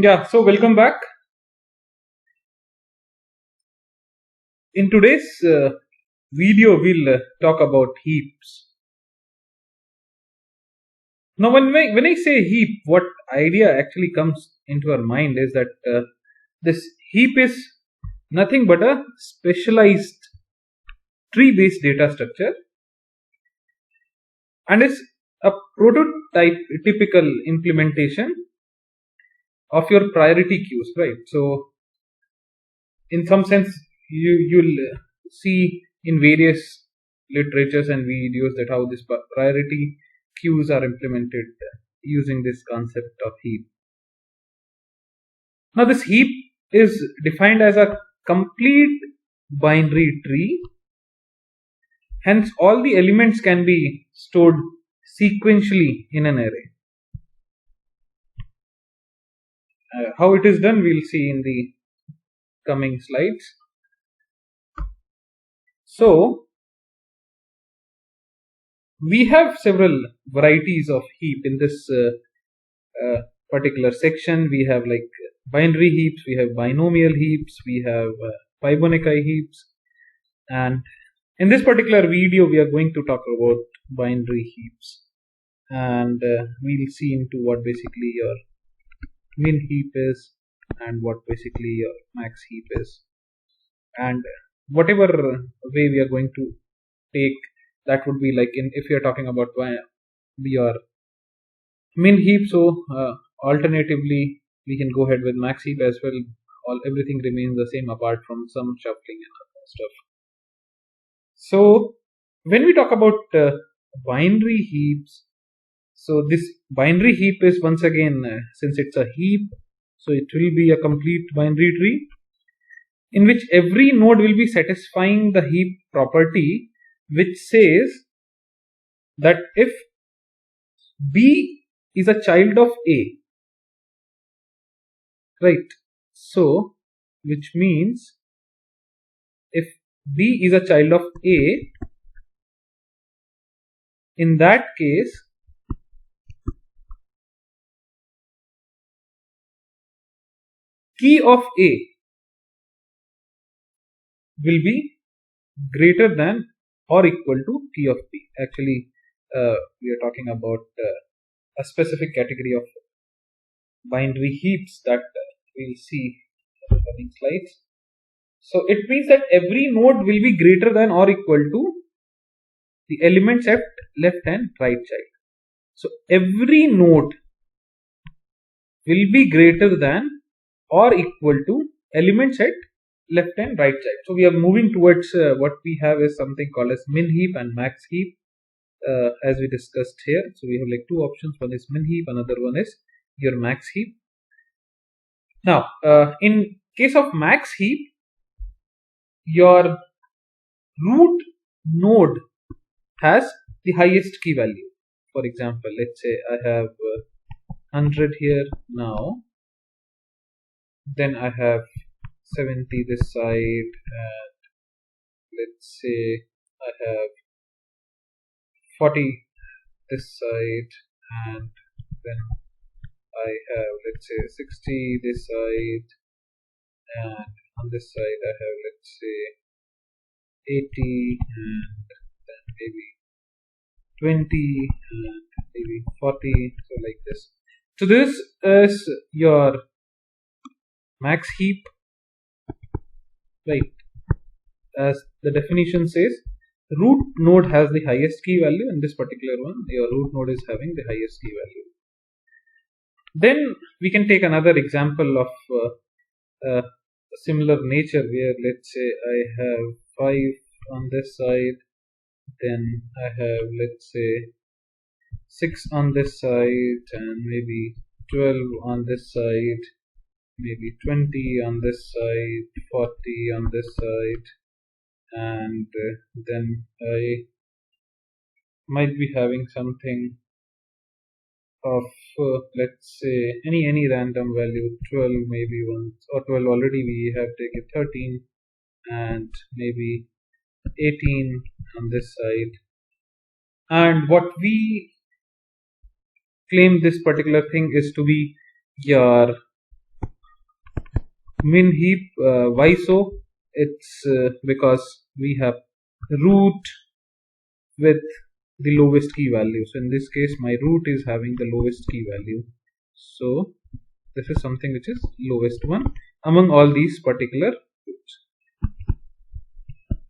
Yeah, so welcome back. In today's video, we'll talk about heaps. Now, when I say heap, what idea actually comes into our mind is that this heap is nothing but a specialized tree-based data structure, and it's a prototype typical implementation of your priority queues, right? So, in some sense, you'll see in various literatures and videos that how this priority queues are implemented using this concept of heap. Now this heap is defined as a complete binary tree, hence all the elements can be stored sequentially in an array. How it is done we'll see in the coming slides. So we have several varieties of heap in this particular section. We have like binary heaps, we have binomial heaps, we have Fibonacci heaps, and in this particular video we are going to talk about binary heaps, and we'll see into what basically your min heap is and what basically your max heap is, and whatever way we are going to take, that would be like in if you are talking about your min heap. So alternatively we can go ahead with max heap as well. Everything remains the same apart from some shuffling and other stuff. So when we talk about binary heaps, so this binary heap is once again, since it's a heap, so it will be a complete binary tree in which every node will be satisfying the heap property, which says that if B is a child of A, right? So which means if B is a child of A, in that case key of A will be greater than or equal to key of B. Actually we are talking about a specific category of binary heaps that we'll see in the coming slides. So it means that every node will be greater than or equal to the elements at left and right child. So every node will be greater than or equal to elements at left and right child. So we are moving towards what we have is something called as min heap and max heap, as we discussed here. So we have like two options. One is min heap, another one is your max heap. Now in case of max heap, your root node has the highest key value. For example, let's say I have 100 here now, then I have 70 this side, and let's say I have 40 this side, and then I have let's say 60 this side, and on this side I have let's say 80, and then maybe 20 and maybe 40, so like this. So this is your max heap, right? As the definition says, root node has the highest key value. In this particular one, your root node is having the highest key value. Then we can take another example of a similar nature, where let's say I have 5 on this side, then I have let's say 6 on this side, and maybe 12 on this side, maybe 20 on this side, 40 on this side, and then I might be having something of let's say any random value, 12 maybe once, or 12 already we have taken 13, and maybe 18 on this side. And what we claim this particular thing is to be your min heap. Why so? It's because we have root with the lowest key value. So in this case, my root is having the lowest key value. So this is something which is lowest one among all these particular groups.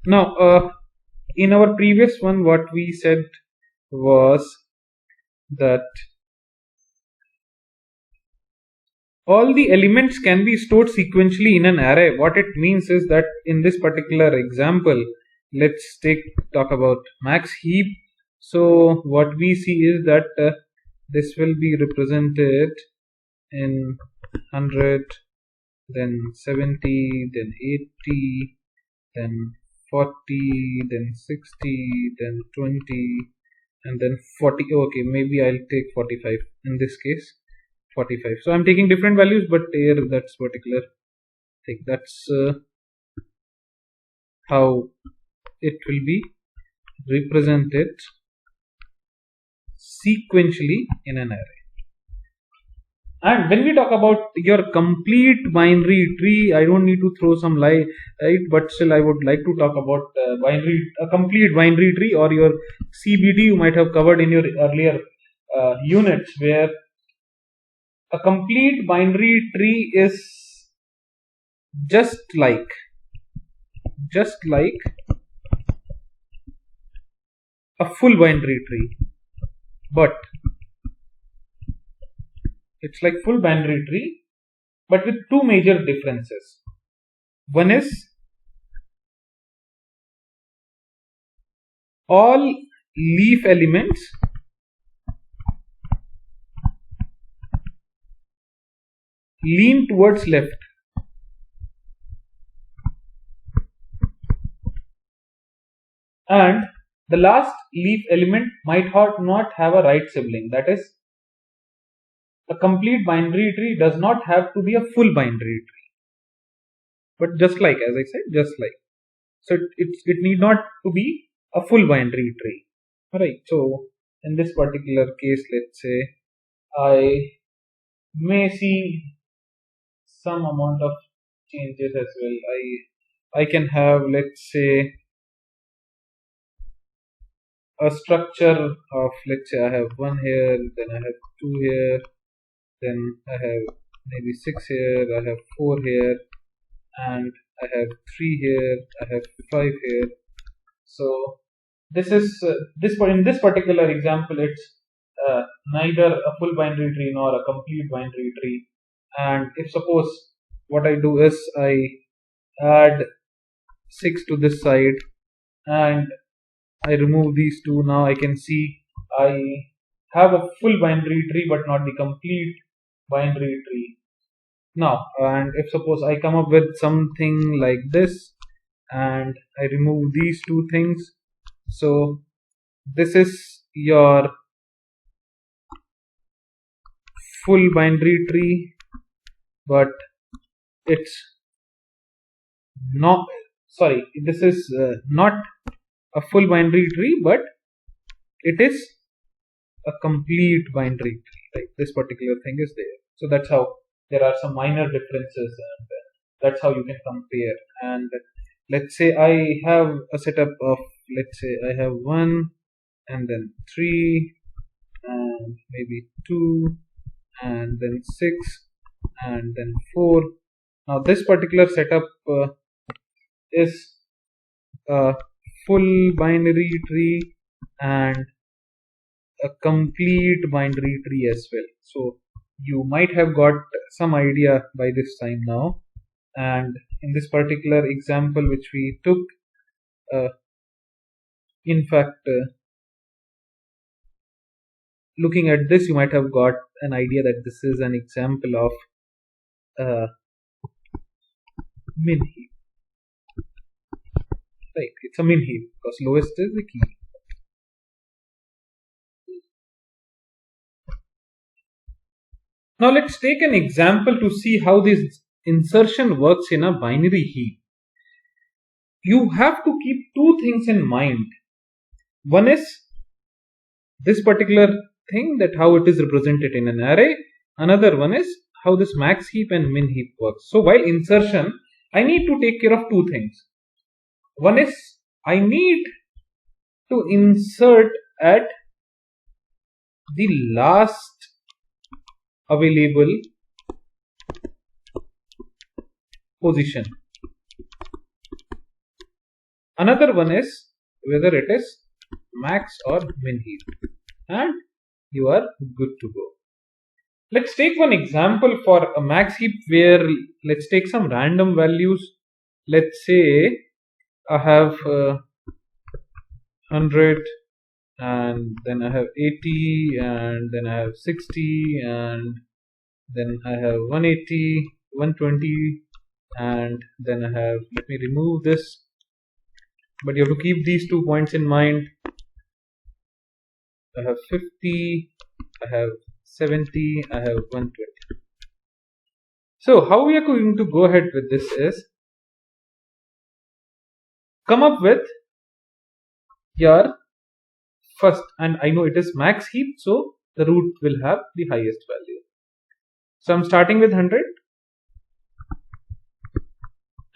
Now, in our previous one, what we said was that all the elements can be stored sequentially in an array. What it means is that in this particular example, let's talk about max heap. So what we see is that this will be represented in 100, then 70, then 80, then 40, then 60, then 20, and then 40. Okay, maybe I'll take 45 in this case. 45. So I'm taking different values, but here that's particular thing. That's how it will be represented sequentially in an array. And when we talk about your complete binary tree, I don't need to throw some light, but still I would like to talk about a complete binary tree, or your CBT you might have covered in your earlier units, where a complete binary tree is just like a full binary tree, but it's like full binary tree, but with two major differences. One is all leaf elements lean towards left, and the last leaf element might not have a right sibling. That is, a complete binary tree does not have to be a full binary tree, but just like, as I said, just like. So it need not to be a full binary tree. Alright, so in this particular case, let's say I may see some amount of changes as well. I can have, let's say, a structure of, let's say I have 1 here, then I have 2 here, then I have maybe 6 here, I have 4 here, and I have 3 here, I have 5 here. So this is in this particular example, it's neither a full binary tree nor a complete binary tree. And if suppose what I do is I add 6 to this side and I remove these two, now I can see I have a full binary tree but not the complete binary tree. Now, and if suppose I come up with something like this and I remove these two things, so this is your full binary tree, but it's not, sorry, this is not a full binary tree, but it is a complete binary tree, right? This particular thing is there. So that's how there are some minor differences, and that's how you can compare. And let's say I have a setup of, let's say I have 1 and then 3 and maybe 2 and then 6 and then 4. Now this particular setup is a full binary tree and a complete binary tree as well. So you might have got some idea by this time now. And in this particular example which we took, in fact, looking at this, you might have got an idea that this is an example of min heap. Right, it's a min heap because lowest is the key. Now let's take an example to see how this insertion works in a binary heap. You have to keep two things in mind. One is this particular thing, that how it is represented in an array. Another one is how this max heap and min heap works. So while insertion, I need to take care of two things. One is I need to insert at the last available position. Another one is whether it is max or min heap, and you are good to go. Let's take one example for a max heap where let's take some random values. Let's say I have 100 and then I have 80 and then I have 60 and then I have 180, 120 and then I have, let me remove this, but you have to keep these 2 points in mind. I have 50, I have 70, I have 120. So how we are going to go ahead with this is come up with your first, and I know it is max heap, so the root will have the highest value. So I'm starting with 100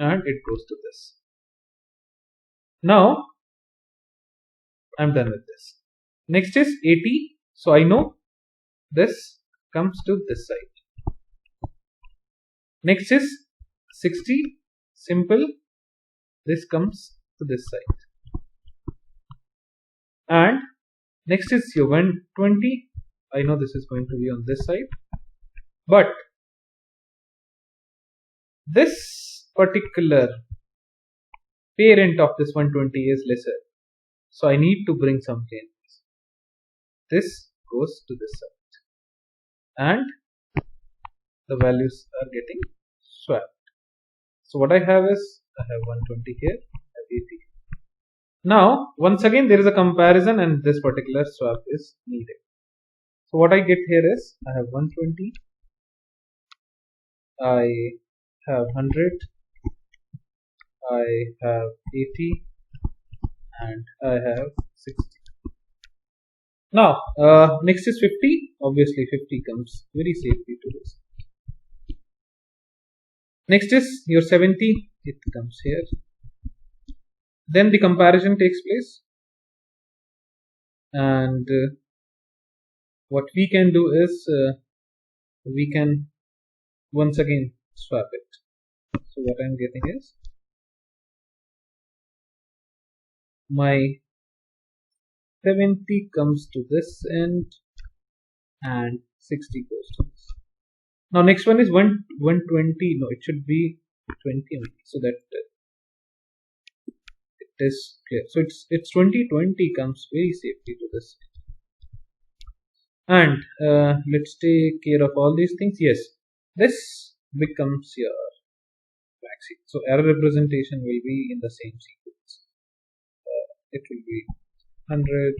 and it goes to this. Now I'm done with this. Next is 80, so I know this comes to this side. Next is 60, simple, this comes to this side. And next is your 120, I know this is going to be on this side, but this particular parent of this 120 is lesser, so I need to bring some changes. This goes to this side and the values are getting swapped. So what I have is I have 120 here, I have 80. Now once again there is a comparison and this particular swap is needed. So what I get here is I have 120, I have 100, I have 80 and I have 60. Now next is 50, obviously 50 comes very safely to this. Next is your 70, it comes here. Then the comparison takes place and what we can do is we can once again swap it. So what I'm getting is my 70 comes to this end and 60 goes to this. Now next one is 120, no, it should be 20 only, so that it is clear. So it's 20 comes very safely to this. And let's take care of all these things. Yes, this becomes your max heap. So error representation will be in the same sequence. It will be 100,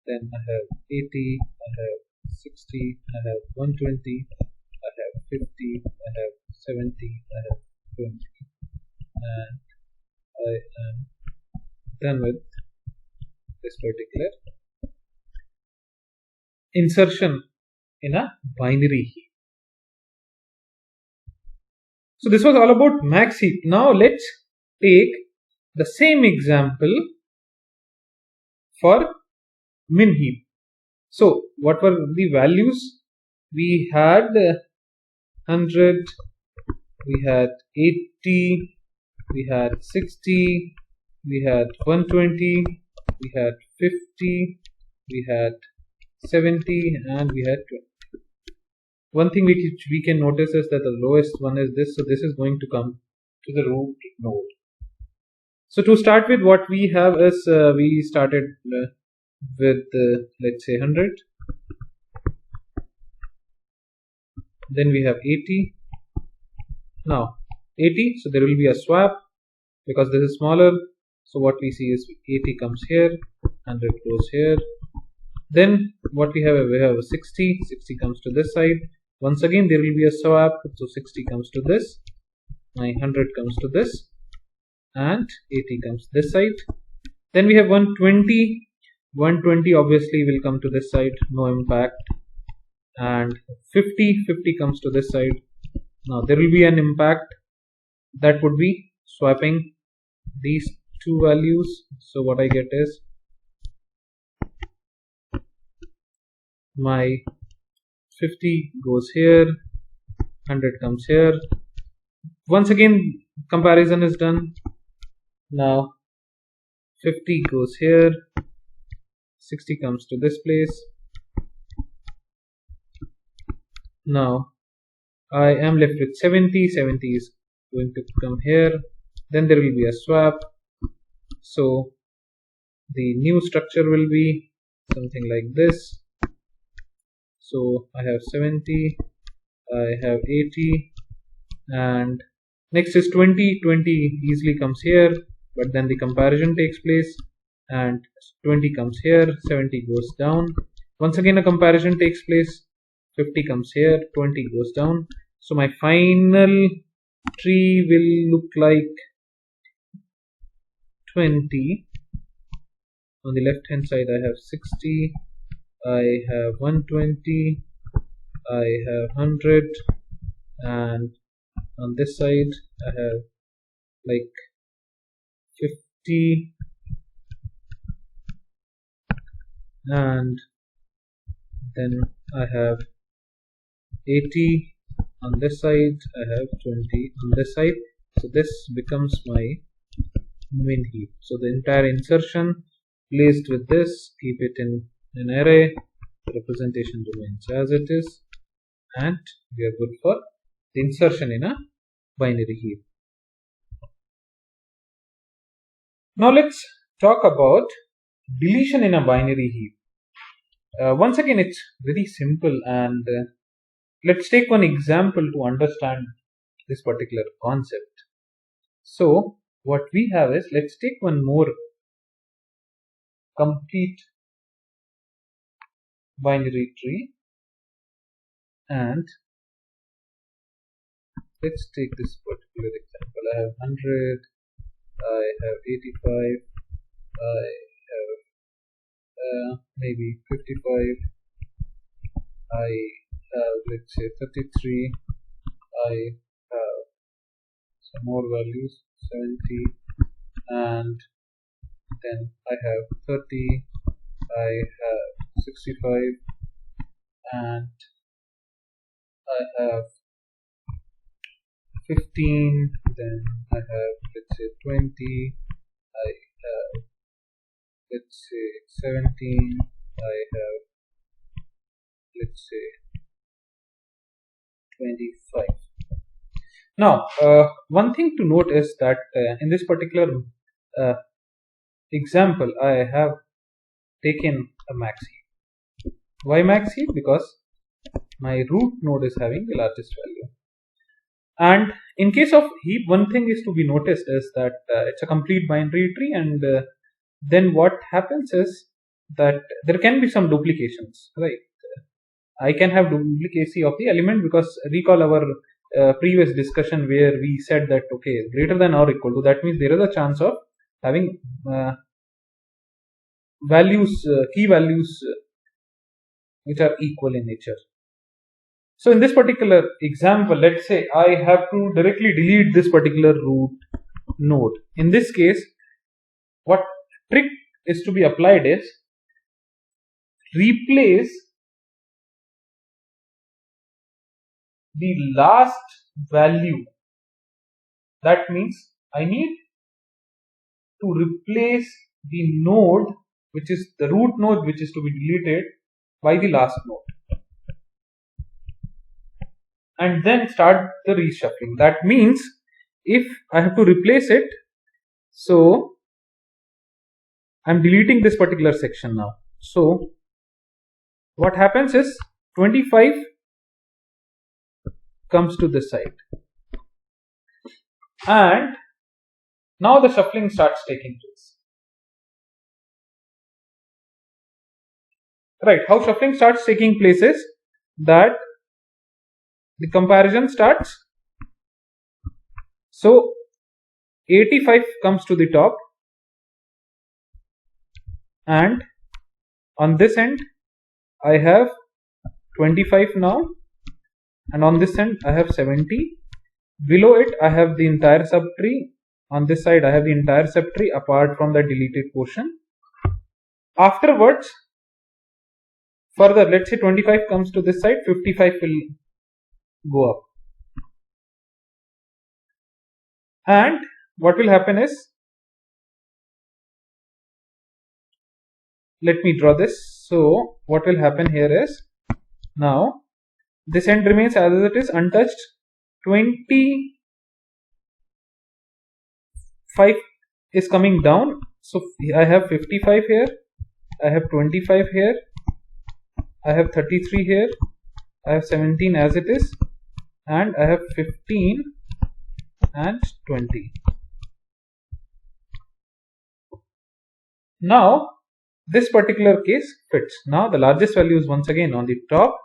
then I have 80, I have 60, I have 120, I have 50, I have 70, I have 20, and I am done with this particular insertion in a binary heap. So this was all about max heap. Now let's take the same example for min heap. So what were the values? We had 100, we had 80, we had 60, we had 120, we had 50, we had 70 and we had 20. One thing which we can notice is that the lowest one is this, so this is going to come to the root node. So to start with, what we have is we started with let's say 100, then we have 80. Now 80, so there will be a swap because this is smaller, so what we see is 80 comes here, 100 goes here. Then what we have a 60 comes to this side. Once again there will be a swap, so 60 comes to this, 100 comes to this, and 80 comes this side. Then we have 120 obviously will come to this side, no impact. and 50 comes to this side. Now there will be an impact that would be swapping these two values. So what I get is my 50 goes here, 100 comes here. Once again comparison is done. Now 50 goes here, 60 comes to this place. Now I am left with 70 is going to come here, then there will be a swap. So the new structure will be something like this. So I have 70, I have 80, and next is 20 easily comes here, but then the comparison takes place and 20 comes here, 70 goes down. Once again a comparison takes place, 50 comes here, 20 goes down. So my final tree will look like 20. On the left hand side I have 60, I have 120, I have 100, and on this side I have like 50, and then I have 80 on this side, I have 20 on this side. So this becomes my main heap. So the entire insertion placed with this, keep it in an array, the representation remains as it is, and we are good for the insertion in a binary heap. Now let's talk about deletion in a binary heap. Once again it's very simple, and let's take one example to understand this particular concept. So what we have is, let's take one more complete binary tree, and let's take this particular example. I have 100, I have 85, I have maybe 55, I have, let's say, 33, I have some more values, 70, and then I have 30, I have 65, and I have 15, then I have, let's say, 20, I have, let's say, 17, I have, let's say, 25. Now one thing to note is that in this particular example I have taken a max heap. Why max heap? Because my root node is having the largest value. And in case of heap, one thing is to be noticed is that it's a complete binary tree, and then what happens is that there can be some duplications, right? I can have duplicacy of the element, because recall our previous discussion where we said that okay, greater than or equal to, that means there is a chance of having values, key values which are equal in nature. So in this particular example, let's say I have to directly delete this particular root node. In this case, what trick is to be applied is replace the last value. That means I need to replace the node, which is the root node, which is to be deleted, by the last node, and then start the reshuffling. That means if I have to replace it, so I'm deleting this particular section now. So what happens is 25 comes to this side, and now the shuffling starts taking place. Right, how shuffling starts taking place is that the comparison starts. So 85 comes to the top, and on this end I have 25 now, and on this end I have 70. Below it I have the entire subtree. On this side I have the entire subtree apart from the deleted portion. Afterwards, further, let's say 25 comes to this side, 55 will go up. And what will happen is, let me draw this. So what will happen here is, now this end remains as it is untouched. 25 is coming down. So I have 55 here, I have 25 here, I have 33 here, I have 17 as it is, and I have 15 and 20. Now this particular case fits. Now the largest value is once again on the top.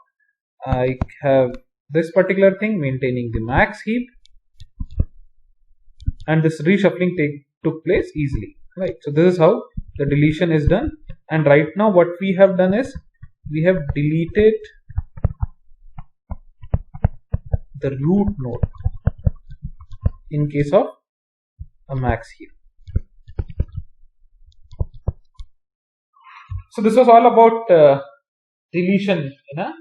I have this particular thing maintaining the max heap, and this reshuffling took place easily, right? So this is how the deletion is done. And right now what we have done is, we have deleted the root node in case of a max heap. So this was all about deletion in a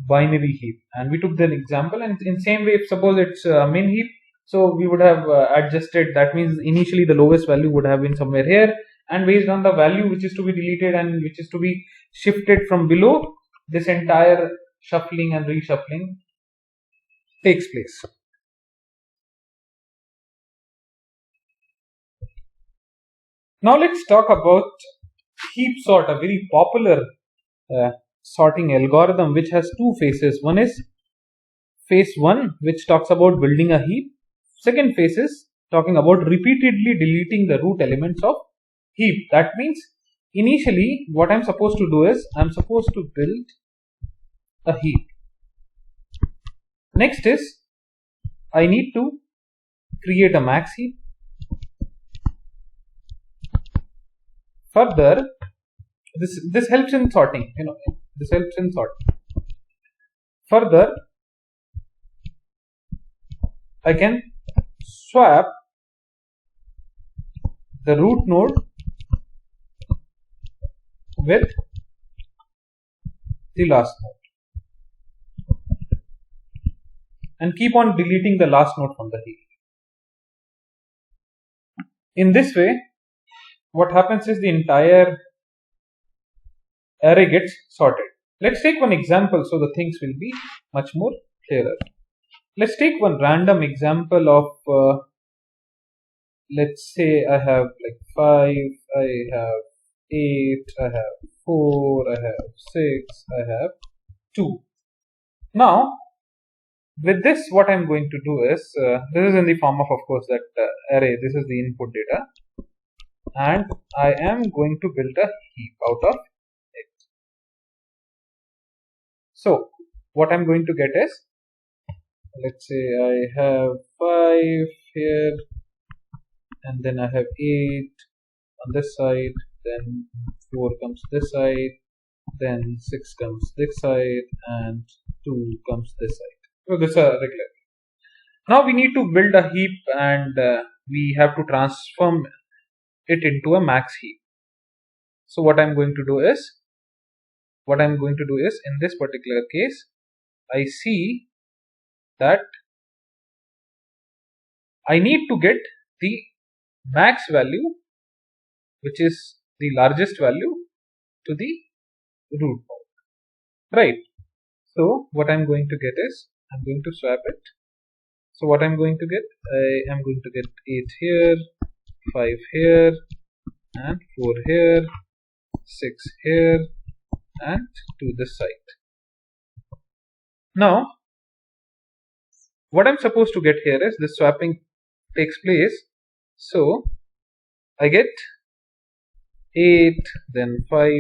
binary heap, and we took the example. And in same way, if suppose it's a min heap, so we would have adjusted, that means initially the lowest value would have been somewhere here, and based on the value which is to be deleted and which is to be shifted from below, this entire shuffling and reshuffling takes place. Now let's talk about heap sort, a very popular sorting algorithm which has two phases. One is phase 1, which talks about building a heap. Second phase is talking about repeatedly deleting the root elements of heap. That means initially what I'm supposed to do is, I'm supposed to build a heap. Next is, I need to create a max heap. Further, this helps in sorting, this helps in sorting. Further, I can swap the root node with the last node and keep on deleting the last node from the heap. In this way, what happens is the entire array gets sorted. Let's take one example so the things will be much more clearer. Let's take one random example of let's say I have like 5, I have 8, I have 4, I have 6, I have 2. Now with this, what I'm going to do is, this is in the form of course that array, this is the input data, and I am going to build a heap out of it. So what I'm going to get is, let's say I have 5 here, and then I have 8 on this side, then 4 comes this side, then 6 comes this side, and 2 comes this side. So this is a regular. Now we need to build a heap, and we have to transform it into a max heap. So what I'm going to do is, in this particular case, I see that I need to get the max value, which is the largest value, to the root node, right? So what I'm going to get is, I'm going to swap it. So what I'm going to get, I am going to get 8 here, 5 here, and 4 here, 6 here, and to this side. Now what I'm supposed to get here is, this swapping takes place. So I get 8, then 5,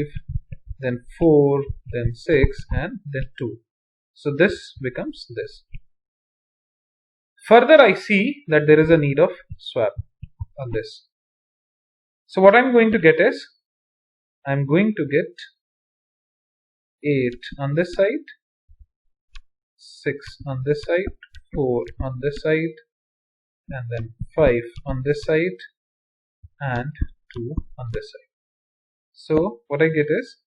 then 4, then 6, and then 2. So this becomes this. Further, I see that there is a need of swap on this. So what I'm going to get is, I'm going to get 8 on this side, 6 on this side, 4 on this side, and then 5 on this side, and 2 on this side. So what I get is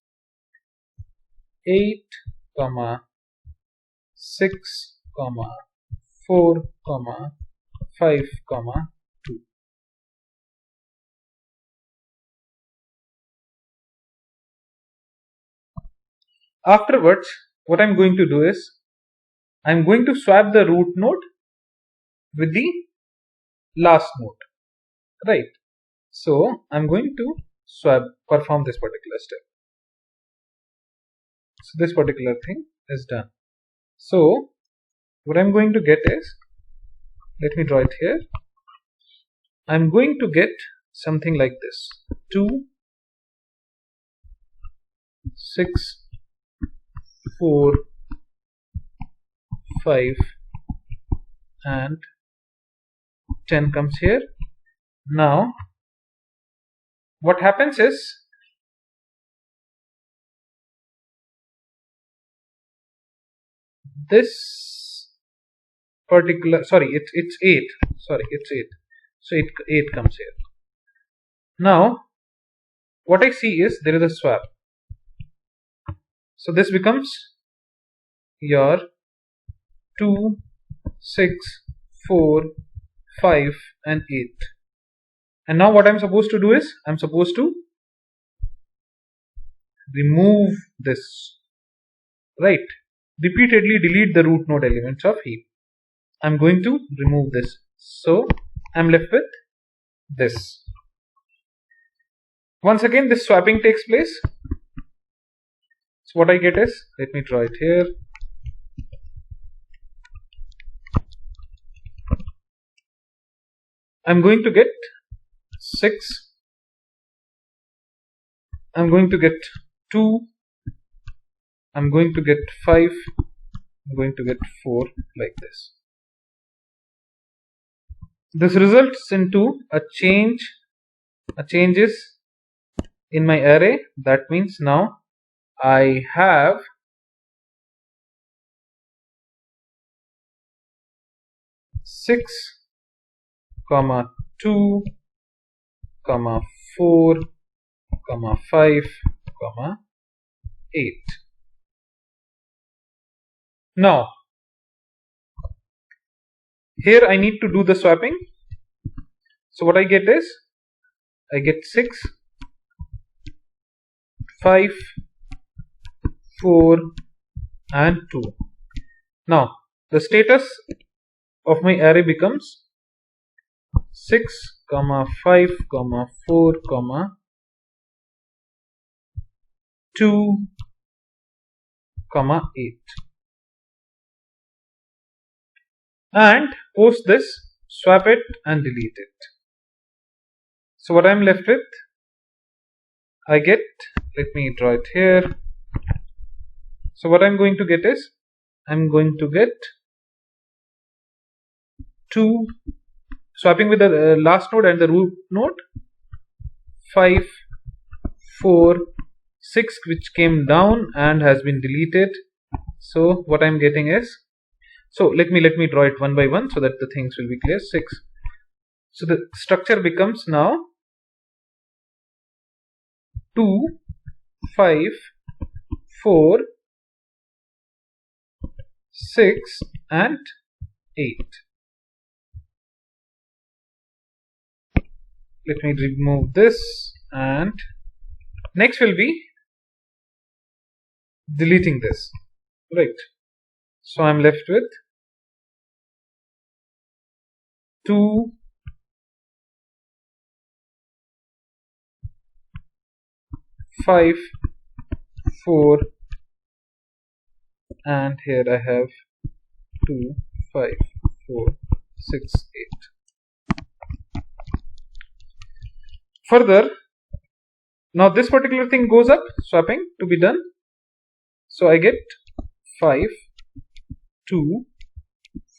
8, 6, 4, 5, 2. Afterwards, what I'm going to do is I'm going to swap the root node with the last node, right? So I'm going to perform this particular step. So this particular thing is done. So what I'm going to get is, let me draw it here. I'm going to get something like this: 2, 6, 4, 5, and 10 comes here. Now what happens is, this particular, it's 8, it's 8, so 8 comes here. Now what I see is there is a swap, so this becomes your 2, 6, 4, 5, and 8. And now what I'm supposed to do is I'm supposed to remove this, right? Repeatedly delete the root node elements of heap. I'm going to remove this, so I'm left with this. Once again this swapping takes place. So what I get is, let me draw it here. I'm going to get 6, I'm going to get 2, I'm going to get 5, I'm going to get 4, like this. This results into a changes in my array. That means now I have 6, 2, 4, 5, 8. Now here I need to do the swapping. So what I get is, I get 6, 5, 4, and 2. Now the status of my array becomes 6, 5, 4, 2, 8. And post this, swap it and delete it. So what I'm left with, I get, let me draw it here. So what I'm going to get is, I'm going to get 2, swapping with the last node and the root node, 5, 4, 6, which came down and has been deleted. So what I'm getting is, so let me draw it one by one so that the things will be clear. 6. So the structure becomes now 2, 5, 4, 6, and 8. Let me remove this, and next will be deleting this, right? So I'm left with 2, 5, 4, and here I have 2, 5, 4, 6, 8. Further, now this particular thing goes up, swapping to be done. So I get 5, 2,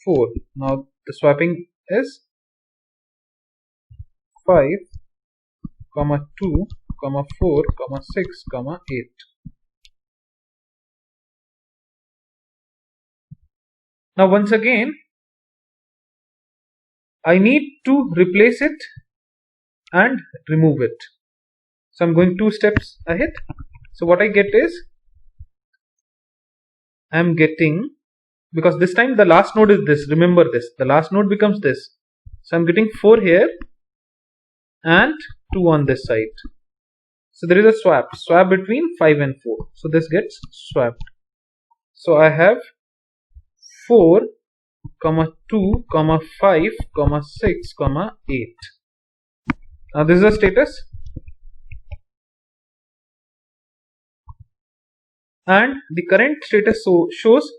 4. Now the swapping is 5, 2, 4, 6, 8. Now once again, I need to replace it and remove it. So I'm going 2 steps ahead. So what I get is, I'm getting, because this time the last node is this, remember this, the last node becomes this. So I'm getting 4 here and 2 on this side. So there is a swap between 5 and 4. So this gets swapped. So I have 4, 2, 5, 6, 8. Now this is the status. And the current status shows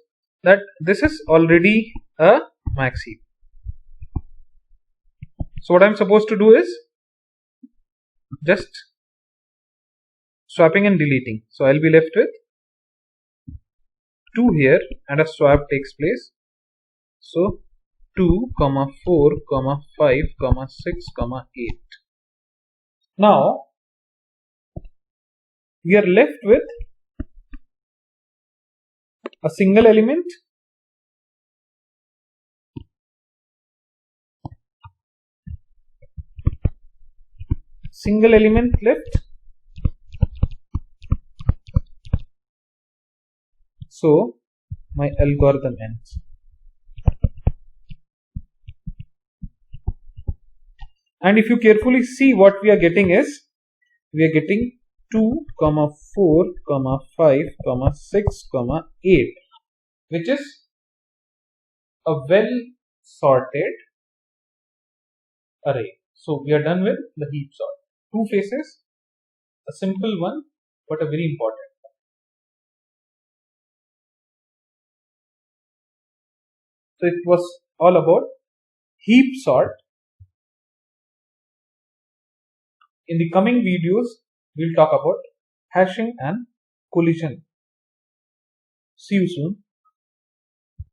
that this is already a max heap. So what I'm supposed to do is just swapping and deleting. So I'll be left with 2 here and a swap takes place. So 2, 4, 5, 6, 8. Now we are left with a single element left. So my algorithm ends. And if you carefully see, what we are getting is, we are getting 2, 4, 5, 6, 8, which is a well sorted array. So we are done with the heap sort. 2 phases, a simple one, but a very important one. So it was all about heap sort. In the coming videos, we'll talk about hashing and collision. See you soon.